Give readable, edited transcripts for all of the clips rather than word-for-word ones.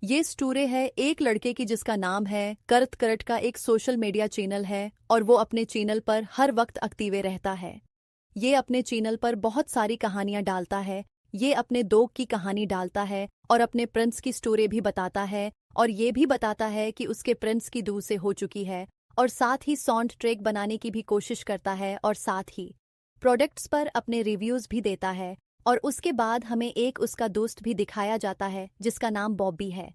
ये स्टोरी है एक लड़के की जिसका नाम है करत करट का एक सोशल मीडिया चैनल है और वो अपने चैनल पर हर वक्त एक्टिव रहता है। ये अपने चैनल पर बहुत सारी कहानियां डालता है। ये अपने दोग की कहानी डालता है और अपने प्रिंस की स्टोरी भी बताता है और ये भी बताता है कि उसके प्रिंस की दूर से हो चुकी है और साथ ही साउंड ट्रैक बनाने की भी कोशिश करता है और साथ ही प्रोडक्ट्स पर अपने रिव्यूज भी देता है। और उसके बाद हमें एक उसका दोस्त भी दिखाया जाता है जिसका नाम बॉबी है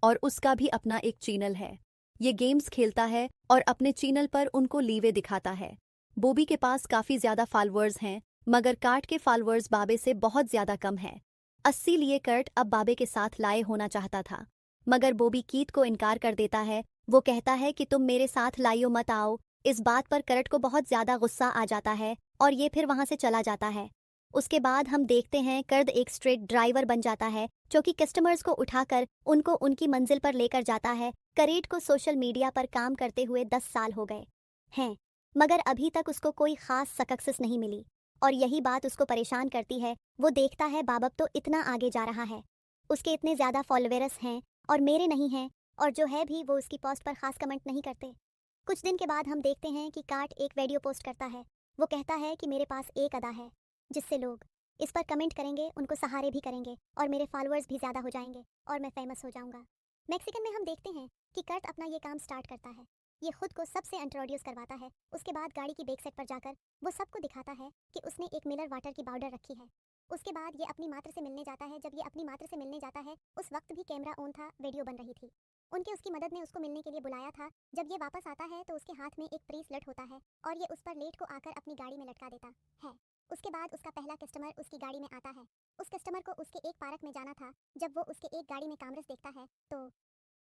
और उसका भी अपना एक चैनल है। ये गेम्स खेलता है और अपने चैनल पर उनको लीवे दिखाता है। बॉबी के पास काफ़ी ज़्यादा फॉलोअर्स हैं मगर कार्ट के फॉलोअर्स बाबे से बहुत ज़्यादा कम है। 80 लिए कर्ट अब बाबे के साथ लाए होना चाहता था मगर बॉबी कीथ को इनकार कर देता है। वो कहता है कि तुम मेरे साथ लाइयो मत आओ। इस बात पर कर्ट को बहुत ज़्यादा गुस्सा आ जाता है और ये फिर वहाँ से चला जाता है। उसके बाद हम देखते हैं कर्द एक स्ट्रीट ड्राइवर बन जाता है जो कि कस्टमर्स को उठाकर उनको उनकी मंजिल पर लेकर जाता है। करेट को सोशल मीडिया पर काम करते हुए 10 साल हो गए हैं मगर अभी तक उसको कोई खास सक्सेस नहीं मिली और यही बात उसको परेशान करती है। वो देखता है बाबब तो इतना आगे जा रहा है, उसके इतने ज़्यादा फॉलोअर्स हैं और मेरे नहीं हैं, और जो है भी वो उसकी पोस्ट पर खास कमेंट नहीं करते। कुछ दिन के बाद हम देखते हैं कि कार्ट एक वीडियो पोस्ट करता है। वो कहता है कि मेरे पास एक अदा है जिससे लोग इस पर कमेंट करेंगे, उनको सहारे भी करेंगे और मेरे फॉलोअर्स भी ज़्यादा हो जाएंगे और मैं फेमस हो जाऊंगा। मैक्सिकन में हम देखते हैं कि कर्ट अपना ये काम स्टार्ट करता है। ये खुद को सबसे इंट्रोड्यूस करवाता है। उसके बाद गाड़ी की बैक साइड पर जाकर वो सबको दिखाता है कि उसने एक मिलर वाटर की पाउडर रखी है। उसके बाद ये अपनी मात्र से मिलने जाता है। जब ये अपनी मात्र से मिलने जाता है उस वक्त भी कैमरा ऑन था, वीडियो बन रही थी। उनके उसकी मदद ने उसको मिलने के लिए बुलाया था। जब ये वापस आता है तो उसके हाथ में एक ब्रेसलेट होता है और ये उस पर लेट को आकर अपनी गाड़ी में लटका देता है। उसके बाद उसका पहला कस्टमर उसकी गाड़ी में आता है। उस कस्टमर को उसके एक पार्क में जाना था। जब वो उसके एक गाड़ी में कामरस देखता है तो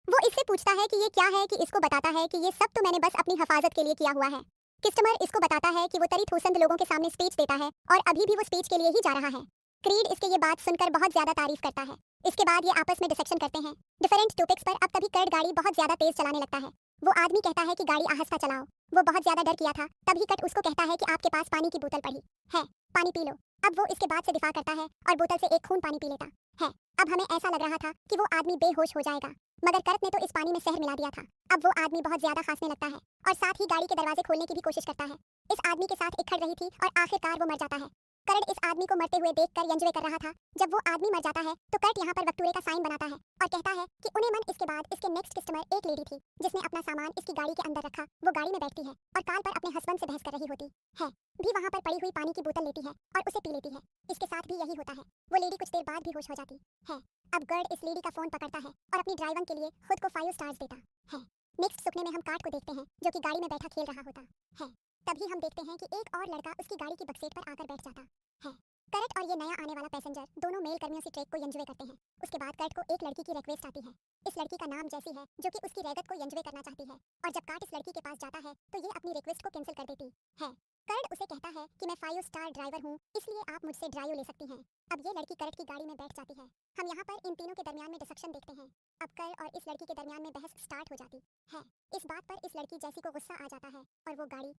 वो इससे पूछता है कि ये क्या है, कि इसको बताता है कि ये सब तो मैंने बस अपनी हिफाजत के लिए किया हुआ है। कस्टमर इसको बताता है कि वो तरी थूसंद लोगों के सामने स्पीच देता है और अभी भी वो स्पीच के लिए ही जा रहा है। क्रीड इसके ये बात सुनकर बहुत ज्यादा तारीफ करता है। इसके बाद ये आपस में डिस्कशन करते हैं डिफरेंट टॉपिक्स पर। अब तभी कर्ड गाड़ी बहुत ज्यादा तेज चलाने लगता है। वो आदमी कहता है कि गाड़ी आहिस्ता चलाओ। वो बहुत ज्यादा डर किया था। तभी कट उसको कहता है कि आपके पास पानी की बोतल पड़ी है, पानी पी लो। अब वो इसके बाद से दिफा करता है और बोतल से एक खून पानी पी लेता है। अब हमें ऐसा लग रहा था कि वो आदमी बेहोश हो जाएगा मगर करत ने तो इस पानी में शहर मिला दिया था। अब वो आदमी बहुत ज्यादा खांसने लगता है और साथ ही गाड़ी के दरवाजे खोलने की भी कोशिश करता है। इस आदमी के साथ इकट्ठ रही थी और आखिरकार वो मर जाता है। करट इस आदमी को मरते हुए देखकर एंजॉय कर रहा था। जब वो आदमी मर जाता है तो कर्ट यहाँ पर वक्तूरे का साइन बनाता है और कहता है कि उन्हें मन। इसके बाद इसके नेक्स्ट कस्टमर एक लेडी थी जिसने अपना सामान इसकी गाड़ी के अंदर रखा। वो गाड़ी में बैठती है और काल पर अपने हस्बैंड से बहस कर रही होती है। भी वहाँ पर पड़ी हुई पानी की बोतल लेती है और उसे पी लेती है। इसके साथ भी यही होता है। वो लेडी कुछ देर बाद भी होश हो जाती है। अब गर्ड इस लेडी का फोन पकड़ता है और अपनी ड्राइवर के लिए खुद को 5 स्टार्स देता है। नेक्स्ट सुपने में हम कार्ट को देखते हैं जो कि गाड़ी में बैठा खेल रहा होता है। तभी हम देखते हैं कि एक और लड़का उसकी गाड़ी की बक्सेट पर आकर बैठ जाता है। करट और ये नया आने वाला पैसेंजर दोनों मेल कर्मियों से ट्रैक को एंजॉय करते हैं। उसके बाद कर्ट को एक लड़की की रिक्वेस्ट आती है। इस लड़की का नाम जैसी है जो कि उसकी रैगत को एंजॉय करना चाहती है और जब कार्ट इस लड़की के पास जाता है तो ये अपनी रिक्वेस्ट को कैंसिल कर देती है। कर्ट उसे कहता है कि मैं 5 स्टार ड्राइवर हूँ इसलिए आप मुझसे ड्राइव ले सकती हैं। अब ये लड़की कर्ट की गाड़ी में बैठ जाती है। हम यहाँ पर इन तीनों के दरमियान में डिस्कशन देखते हैं। अब कर और इस लड़की के दरमियान में बहस स्टार्ट हो जाती है। इस बात पर इस लड़की जैसी को गुस्सा आ जाता है और वो गाड़ी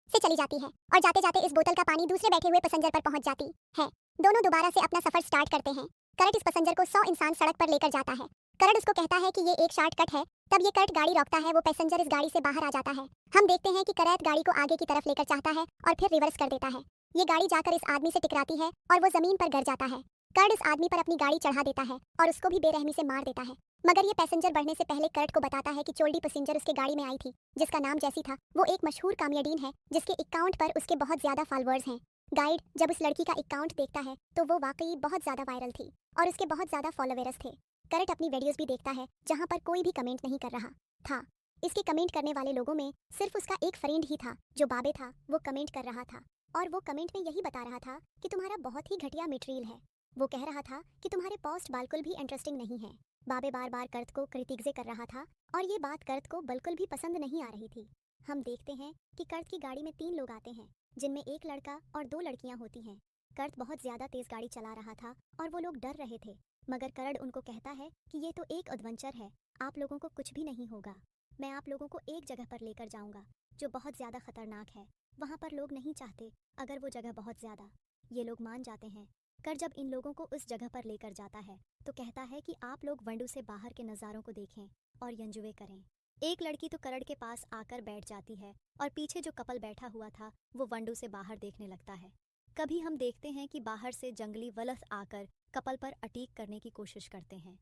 से चली जाती है और जाते जाते इस बोतल का पानी दूसरे बैठे हुए पैसेंजर पर पहुंच जाती है। दोनों दोबारा से अपना सफर स्टार्ट करते हैं। करट इस पैसेंजर को 100 इंसान सड़क पर लेकर जाता है। करट उसको कहता है कि ये एक शॉर्टकट है। तब ये कर्ट गाड़ी रोकता है। वो पैसेंजर इस गाड़ी से बाहर आ जाता है। हम देखते हैं कि करत गाड़ी को आगे की तरफ लेकर चाहता है और फिर रिवर्स कर देता है। ये गाड़ी जाकर इस आदमी से टकराती है और वो जमीन पर गिर जाता है। कर्ट इस आदमी पर अपनी गाड़ी चढ़ा देता है और उसको भी बेरहमी से मार देता है। मगर ये पैसेंजर बढ़ने से पहले कर्ट को बताता है कि चोल्डी पैसेंजर उसके गाड़ी में आई थी जिसका नाम जैसी था। वो एक मशहूर कॉमेडियन है जिसके अकाउंट पर उसके बहुत ज्यादा फॉलोअर्स हैं। गाइड जब उस लड़की का अकाउंट देखता है तो वो वाकई बहुत ज्यादा वायरल थी और उसके बहुत ज्यादा फॉलोअर्स थे। करट अपनी वीडियोस भी देखता है जहां पर कोई भी कमेंट नहीं कर रहा था। इसके कमेंट करने वाले लोगों में सिर्फ उसका एक फ्रेंड ही था जो बाबे था। वो कमेंट कर रहा था और वो कमेंट में यही बता रहा था कि तुम्हारा बहुत ही घटिया मटेरियल है। वो कह रहा था कि तुम्हारे पोस्ट बिल्कुल भी इंटरेस्टिंग नहीं है। बाबे बार बार कर्त को क्रिटिक्स कर रहा था और ये बात कर्त को बिल्कुल भी पसंद नहीं आ रही थी। हम देखते हैं कि कर्त की गाड़ी में 3 लोग आते हैं जिनमें एक लड़का और 2 लड़कियां होती हैं। कर्त बहुत ज्यादा तेज गाड़ी चला रहा था और वो लोग डर रहे थे मगर करड उनको कहता है कि ये तो एक एडवेंचर है, आप लोगों को कुछ भी नहीं होगा। मैं आप लोगों को एक जगह पर लेकर जाऊंगा जो बहुत ज्यादा खतरनाक है। वहां पर लोग नहीं चाहते अगर वो जगह बहुत ज्यादा। ये लोग मान जाते हैं कर जब इन लोगों को उस जगह पर लेकर जाता है तो कहता है कि आप लोग वंडू से बाहर के नज़ारों को देखें और एंजॉय करें। एक लड़की तो करड़ के पास आकर बैठ जाती है और पीछे जो कपल बैठा हुआ था वो वंडू से बाहर देखने लगता है। कभी हम देखते हैं कि बाहर से जंगली वलथ आकर कपल पर अटैक करने की कोशिश करते हैं।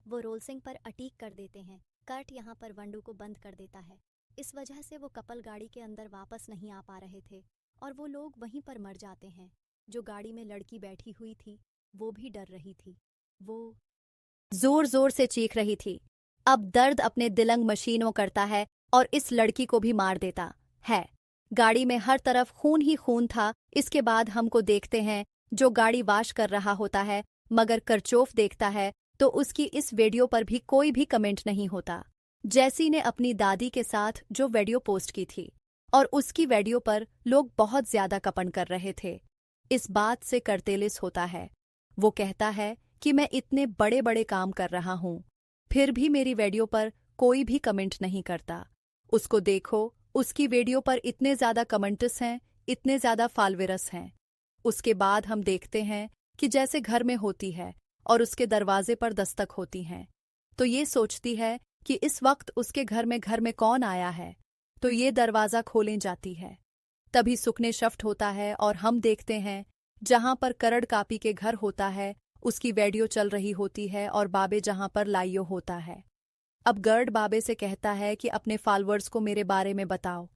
वो रोलसिंग पर अटैक कर देते हैं। कर्ट यहाँ पर वंडू को बंद कर देता है। इस वजह से वो कपल गाड़ी के अंदर वापस नहीं आ पा रहे थे और वो लोग वहीं पर मर जाते हैं। जो गाड़ी में लड़की बैठी हुई थी वो भी डर रही थी। वो जोर जोर से चीख रही थी। अब दर्द अपने दिलंग मशीनों करता है और इस लड़की को भी मार देता है। गाड़ी में हर तरफ खून ही खून था। इसके बाद हमको देखते हैं जो गाड़ी वाश कर रहा होता है, मगर करचोफ देखता है तो उसकी इस वीडियो पर भी कोई भी कमेंट नहीं होता। जैसी ने अपनी दादी के साथ जो वीडियो पोस्ट की थी और उसकी वीडियो पर लोग बहुत ज्यादा कपन कर रहे थे। इस बात से करतेलिस होता है। वो कहता है कि मैं इतने बड़े बड़े काम कर रहा हूं, फिर भी मेरी वीडियो पर कोई भी कमेंट नहीं करता। उसको देखो, उसकी वीडियो पर इतने ज्यादा कमेंट्स हैं, इतने ज्यादा फॉलोअर्स हैं। उसके बाद हम देखते हैं कि जैसे घर में होती है और उसके दरवाजे पर दस्तक होती हैं, तो ये सोचती है कि इस वक्त उसके घर में कौन आया है, तो ये दरवाज़ा खोलें जाती है। तभी सुकने शिफ्ट होता है और हम देखते हैं जहां पर करड़ कापी के घर होता है उसकी वीडियो चल रही होती है और बाबे जहां पर लाइयो होता है। अब गर्ड बाबे से कहता है कि अपने फॉलोअर्स को मेरे बारे में बताओ।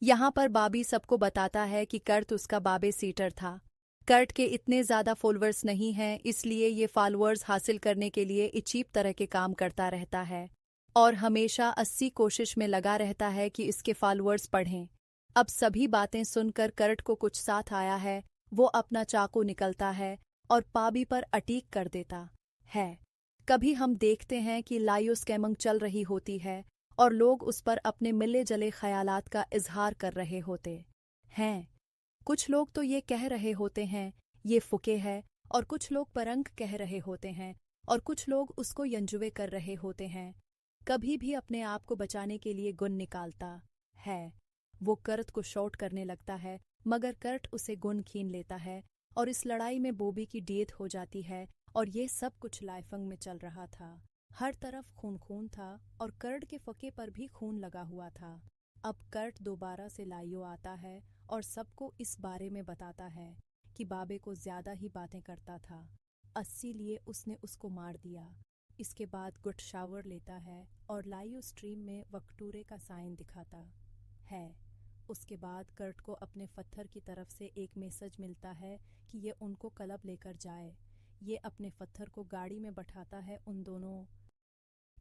यहाँ पर बाबी सबको बताता है कि कर्ट उसका बाबे सीटर था। कर्ट के इतने ज़्यादा फॉलोअर्स नहीं हैं, इसलिए ये फॉलोअर्स हासिल करने के लिए अजीब तरह के काम करता रहता है और हमेशा 80 कोशिश में लगा रहता है कि इसके फॉलोअर्स पढ़ें। अब सभी बातें सुनकर कर्ट को कुछ साथ आया है। वो अपना चाकू निकलता है और पाबी पर अटैक कर देता है। कभी हम देखते हैं कि लाइयो स्कैमिंग चल रही होती है और लोग उस पर अपने मिले जले ख्यालात का इजहार कर रहे होते हैं। कुछ लोग तो ये कह रहे होते हैं ये फुके है, और कुछ लोग परंग कह रहे होते हैं, और कुछ लोग उसको यंजुए कर रहे होते हैं। कभी भी अपने आप को बचाने के लिए गुन निकालता है। वो कर्ट को शॉट करने लगता है, मगर कर्ट उसे गुन खींच लेता है और इस लड़ाई में बॉबी की डेथ हो जाती है। और ये सब कुछ लाइफंग में चल रहा था। हर तरफ खून खून था और कर्ट के फके पर भी खून लगा हुआ था। अब कर्ट दोबारा से लाइयो आता है और सबको इस बारे में बताता है कि बाबे को ज्यादा ही बातें करता था, इसीलिए उसने उसको मार दिया। इसके बाद गुड शावर लेता है और लाइयो स्ट्रीम में वक्टूरे का साइन दिखाता है। उसके बाद कर्ट को अपने पत्थर की तरफ से एक मैसेज मिलता है कि ये उनको क्लब लेकर जाए। ये अपने पत्थर को गाड़ी में बैठाता है। उन दोनों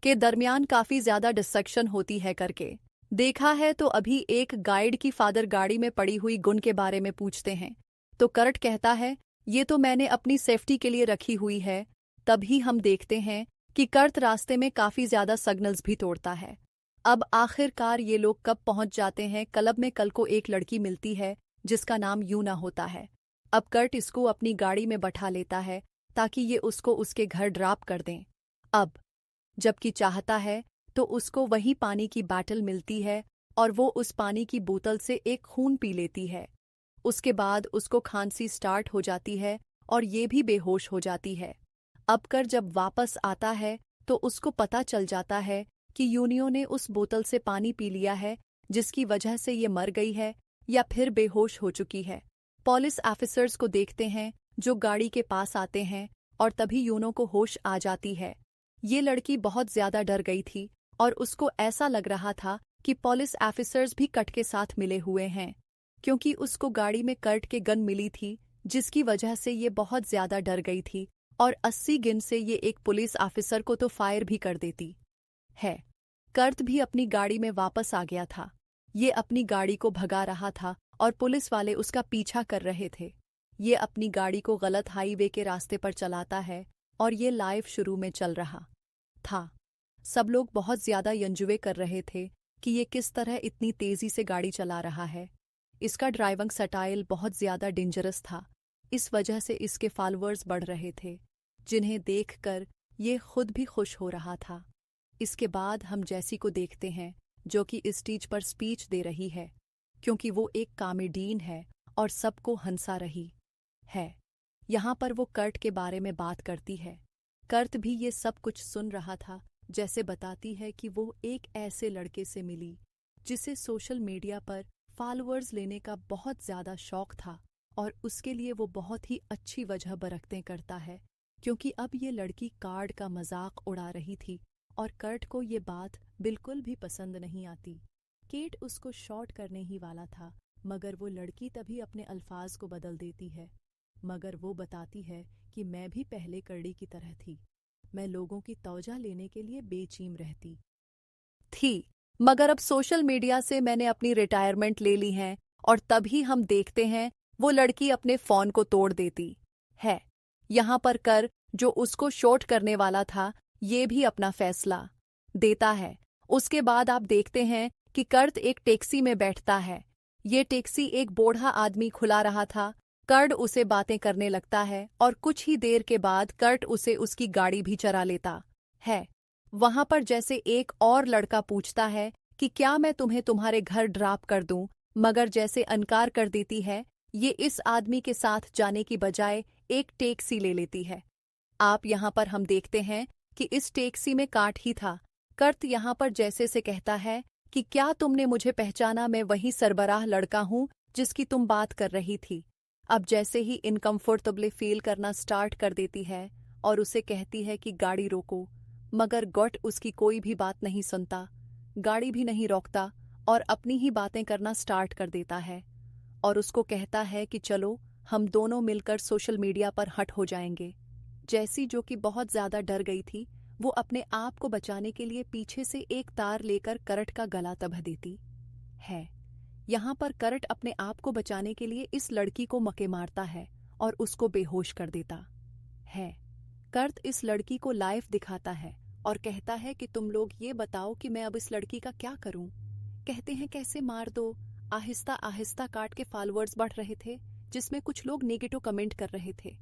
के दरमियान काफी ज्यादा डिस्ट्रैक्शन होती है करके देखा है, तो अभी एक गाइड की फादर गाड़ी में पड़ी हुई गुन के बारे में पूछते हैं, तो कर्ट कहता है ये तो मैंने अपनी सेफ्टी के लिए रखी हुई है। तभी हम देखते हैं कि कर्ट रास्ते में काफी ज्यादा सिग्नल्स भी तोड़ता है। अब आखिरकार ये लोग कब पहुंच जाते हैं क्लब में। कल को एक लड़की मिलती है जिसका नाम यूना होता है। अब कर्ट इसको अपनी गाड़ी में बैठा लेता है ताकि ये उसको उसके घर ड्रॉप कर दें। अब जबकि चाहता है तो उसको वही पानी की बैटल मिलती है और वो उस पानी की बोतल से एक खून पी लेती है। उसके बाद उसको खांसी स्टार्ट हो जाती है और ये भी बेहोश हो जाती है। अब कर जब वापस आता है तो उसको पता चल जाता है कि यूनियो ने उस बोतल से पानी पी लिया है, जिसकी वजह से ये मर गई है या फिर बेहोश हो चुकी है। पुलिस ऑफिसर्स को देखते हैं जो गाड़ी के पास आते हैं और तभी यूनो को होश आ जाती है। ये लड़की बहुत ज्यादा डर गई थी और उसको ऐसा लग रहा था कि पुलिस ऑफिसर्स भी कट के साथ मिले हुए हैं, क्योंकि उसको गाड़ी में कर्ट के गन मिली थी, जिसकी वजह से ये बहुत ज्यादा डर गई थी और 80 गन से ये एक पुलिस ऑफिसर को तो फायर भी कर देती है। कर्ट भी अपनी गाड़ी में वापस आ गया था। ये अपनी गाड़ी को भगा रहा था और पुलिस वाले उसका पीछा कर रहे थे। ये अपनी गाड़ी को गलत हाईवे के रास्ते पर चलाता है और ये लाइव शुरू में चल रहा था। सब लोग बहुत ज्यादा एंजॉय कर रहे थे कि ये किस तरह इतनी तेजी से गाड़ी चला रहा है। इसका ड्राइविंग स्टाइल बहुत ज्यादा डेंजरस था। इस वजह से इसके फॉलोअर्स बढ़ रहे थे, जिन्हें देखकर ये खुद भी खुश हो रहा था। इसके बाद हम जैसी को देखते हैं जो कि इस स्टेज पर स्पीच दे रही है, क्योंकि वो एक कॉमेडियन है और सबको हंसा रही है। यहाँ पर वो कर्ट के बारे में बात करती है। कर्ट भी ये सब कुछ सुन रहा था। जैसे बताती है कि वो एक ऐसे लड़के से मिली जिसे सोशल मीडिया पर फॉलोअर्स लेने का बहुत ज़्यादा शौक था और उसके लिए वो बहुत ही अच्छी वजह बरकते करता है, क्योंकि अब ये लड़की कार्ड का मजाक उड़ा रही थी और कर्ट को ये बात बिल्कुल भी पसंद नहीं आती। केट उसको शॉर्ट करने ही वाला था, मगर वो लड़की तभी अपने अल्फाज को बदल देती है। मगर वो बताती है कि मैं भी पहले कर्डी की तरह थी, मैं लोगों की तवज्जो लेने के लिए बेचैन रहती थी, मगर अब सोशल मीडिया से मैंने अपनी रिटायरमेंट ले ली है। और तभी हम देखते हैं वो लड़की अपने फोन को तोड़ देती है। यहाँ पर कर जो उसको शॉर्ट करने वाला था ये भी अपना फैसला देता है। उसके बाद आप देखते हैं कि कर्ट एक टैक्सी में बैठता है। ये टैक्सी एक बूढ़ा आदमी खुला रहा था। कर्ट उसे बातें करने लगता है और कुछ ही देर के बाद कर्ट उसे उसकी गाड़ी भी चरा लेता है। वहां पर जैसे एक और लड़का पूछता है कि क्या मैं तुम्हें तुम्हारे घर ड्रॉप कर दूं, मगर जैसे इनकार कर देती है। ये इस आदमी के साथ जाने की बजाय एक टैक्सी ले लेती है। आप यहाँ पर हम देखते हैं कि इस टैक्सी में काट ही था। कर्ट यहाँ पर जैसे से कहता है कि क्या तुमने मुझे पहचाना, मैं वही सरबराह लड़का हूँ जिसकी तुम बात कर रही थी। अब जैसे ही इनकम्फर्टेबली फील करना स्टार्ट कर देती है और उसे कहती है कि गाड़ी रोको, मगर गॉट उसकी कोई भी बात नहीं सुनता, गाड़ी भी नहीं रोकता और अपनी ही बातें करना स्टार्ट कर देता है और उसको कहता है कि चलो हम दोनों मिलकर सोशल मीडिया पर हट हो जाएंगे। जैसी जो कि बहुत ज़्यादा डर गई थी, वो अपने आप को बचाने के लिए पीछे से एक तार लेकर कर्ट का गला दबा देती है। यहाँ पर कर्ट अपने आप को बचाने के लिए इस लड़की को मके मारता है और उसको बेहोश कर देता है। कर्ट इस लड़की को लाइव दिखाता है और कहता है कि तुम लोग ये बताओ कि मैं अब इस लड़की का क्या करूं। कहते हैं कैसे मार दो। आहिस्ता आहिस्ता काट के फॉलोअर्स बढ़ रहे थे, जिसमें कुछ लोग नेगेटिव कमेंट कर रहे थे,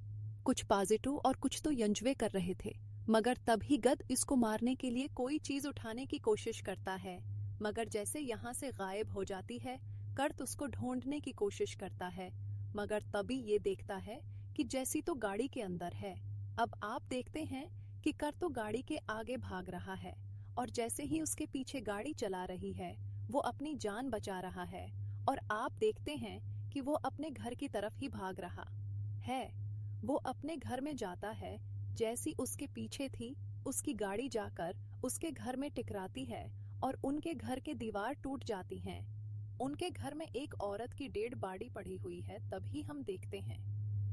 कुछ पॉजिटिव और कुछ तो यंजवे कर रहे थे। मगर तभी गद इसको मारने के लिए कोई चीज उठाने की कोशिश करता है, मगर जैसे यहाँ से गायब हो जाती है। कर्ट उसको ढूंढने की कोशिश करता है, मगर तभी ये देखता है कि जैसी तो गाड़ी के अंदर है। अब आप देखते हैं कि कर्ट तो गाड़ी के आगे भाग रहा है और जैसे ही उसके पीछे गाड़ी चला रही है वो अपनी जान बचा रहा है और आप देखते हैं कि वो अपने घर की तरफ ही भाग रहा है। वो अपने घर में जाता है, जैसी उसके पीछे थी उसकी गाड़ी जाकर उसके घर में टकराती है और उनके घर के दीवार टूट जाती हैं। उनके घर में एक औरत की डेड बॉडी पड़ी हुई है। तभी हम देखते हैं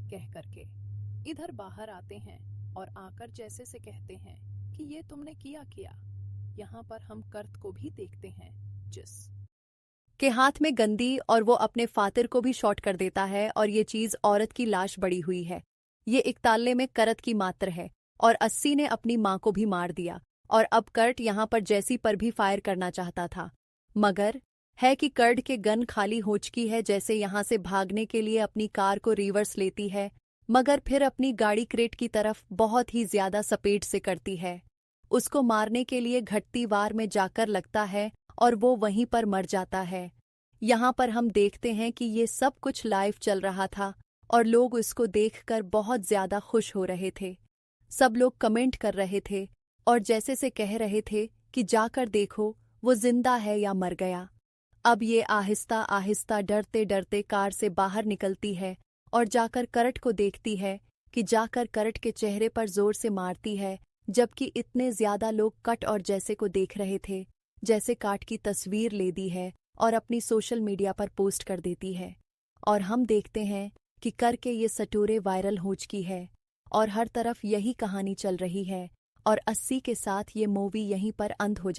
कह करके इधर बाहर आते हैं और आकर जैसे से कहते हैं कि ये तुमने किया किया। यहाँ पर हम कर्ट को भी देखते हैं जिस के हाथ में गंदी और वो अपने फातिर को भी शॉट कर देता है और ये चीज औरत की लाश बड़ी हुई है। ये एक ताले में कर्ट की मात्र है और 80 ने अपनी माँ को भी मार दिया और अब कर्ट यहाँ पर जैसी पर भी फायर करना चाहता था, मगर है कि कर्ट के गन खाली हो चुकी है। जैसे यहाँ से भागने के लिए अपनी कार को रिवर्स लेती है, मगर फिर अपनी गाड़ी क्रेट की तरफ बहुत ही ज्यादा स्पीड से करती है। उसको मारने के लिए घटती वार में जाकर लगता है और वो वहीं पर मर जाता है। यहाँ पर हम देखते हैं कि ये सब कुछ लाइव चल रहा था और लोग इसको देखकर बहुत ज्यादा खुश हो रहे थे। सब लोग कमेंट कर रहे थे और जैसे से कह रहे थे कि जाकर देखो वो जिंदा है या मर गया। अब ये आहिस्ता आहिस्ता डरते डरते कार से बाहर निकलती है और जाकर कर्ट को देखती है कि जाकर कर्ट के चेहरे पर जोर से मारती है, जबकि इतने ज्यादा लोग कट और जैसे को देख रहे थे। जैसे काट की तस्वीर ले दी है और अपनी सोशल मीडिया पर पोस्ट कर देती है और हम देखते हैं कि करके ये सटोरे वायरल हो चुकी है और हर तरफ यही कहानी चल रही है और 80 के साथ ये मूवी यहीं पर अंत हो जाती है।